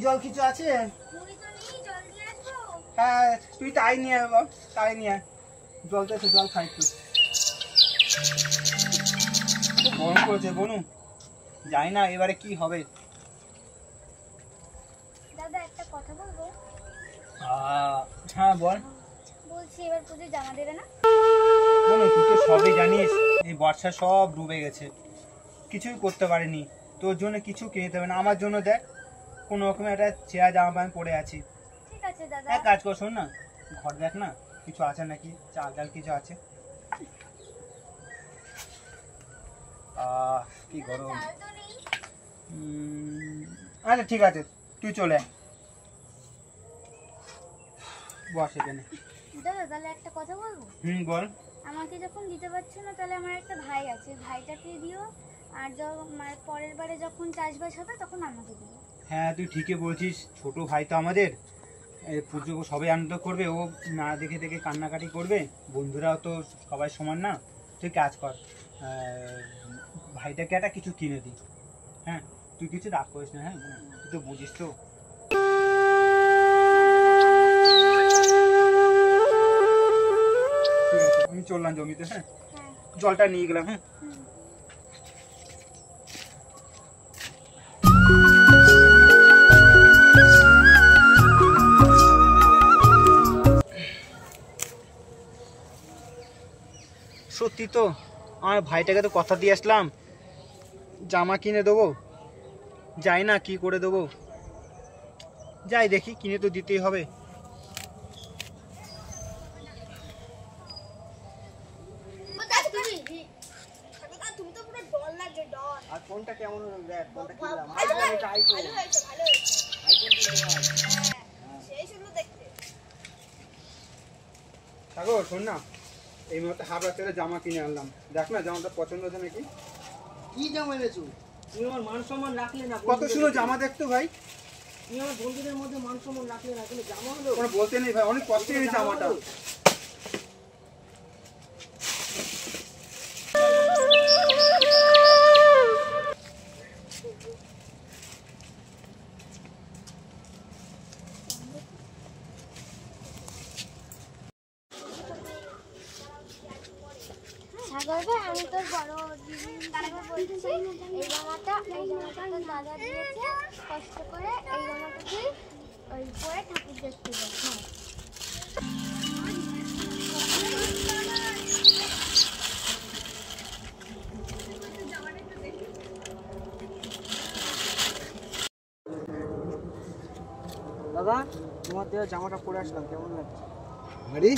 জল কিছু আছে? হ্যাঁ তুই তাই নিয়ে আয়, তাই নিয়ে আয়। জলটা একটু জল খাই একটু। খুব গরম করেছে বনু, জানি না এবারে কি হবে। দাদা একটা কথা বলবো? হ্যাঁ বল। বলছি এবার পুজো জামা দেবে না? বনু তুই তো সবই জানিস, এই বর্ষা সব ডুবে গেছে, কিছুই করতে পারিনি। তোর জন্য কিছু কিনতে হবে না, আমার জন্য দেখ কোনো রকমের একটা ছেঁড়া জামা প্যান্ট পরে আছি। ঠিক আছে দাদা। এক কাজ কর, শোন না, ঘর দেখ না কিছু আছে নাকি, চাল ডাল কিছু আছে। কি গরম। আচ্ছা ঠিক আছে, তুই চলে আয়, বস এখানে। দাদা তাহলে একটা কথা বলবো? বল। আমাকে যখন দিতে পারছো না, তাহলে আমার একটা ভাই আছে, ভাইটাকে দিও। আর পরের বারে যখন চাষবাস হবে তখন আমাকে দিও। হ্যাঁ তুই ঠিকই বলছিস, ছোট ভাই তো আমাদের, পুজো সবাই আনন্দ করবে, ও না দেখে দেখে কান্নাকাটি করবে, বন্ধুরাও তো সবাই সমান না। তুই কাজ কর, ভাইটাকে একটা কিছু কিনে দিই। হ্যাঁ তুই কিছু রাগ করিস না, হ্যাঁ তুই তো বুঝিস তো। ঠিক আছে আমি চললাম জমিতে, হ্যাঁ জলটা নিয়ে গেলাম। হ্যাঁ সত্যি তো, আমার ভাইটাকে তো কথা দিয়ে আসলাম জামা কিনে দেবো, যাই না কি করে দেবো, যাই দেখি, কিনে তো দিতেই হবে। আর ফোনটা কেমন দেখ, ফোনটা কিনলাম আইফোন, সাগর শোন না, এই মুহূর্তে হাবড়া থেকে জামা কিনে আনলাম, দেখ না জামাটা পছন্দ হচ্ছে নাকি। কি জামা এনেছো? তুমি আমার মান সম্মান রাখলে না। কত সুন্দর জামা দেখতো ভাই, তুমি আমার বন্ধুদের মধ্যে মান সম্মান রাখলে না, কোনো জামা হলো? কোনো বলতে নেই ভাই, অনেক কষ্টে এই জামাটা। সাগর ভাই, আমি তোর বড় বলছি, এই জামাটা তোর দাদা দিয়েছে কষ্ট করে, এই জামাটা তুই ওই পরে ঠাকুর দেখতে যাস। দাদা তোমার দেওয়া জামাটা পরে আসলাম, কেমন লাগছে? আরে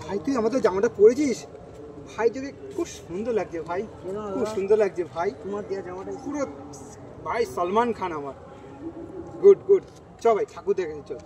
ভাই তুই আমাদের জামাটা পরেছিস, ভাই তোকে খুব সুন্দর লাগছে ভাই, খুব সুন্দর লাগছে ভাই, তোমার দেওয়া জামাটা পুরো ভাই সলমান খান আমার। গুড গুড, চ ভাই ঠাকুর দেখেছি, চল।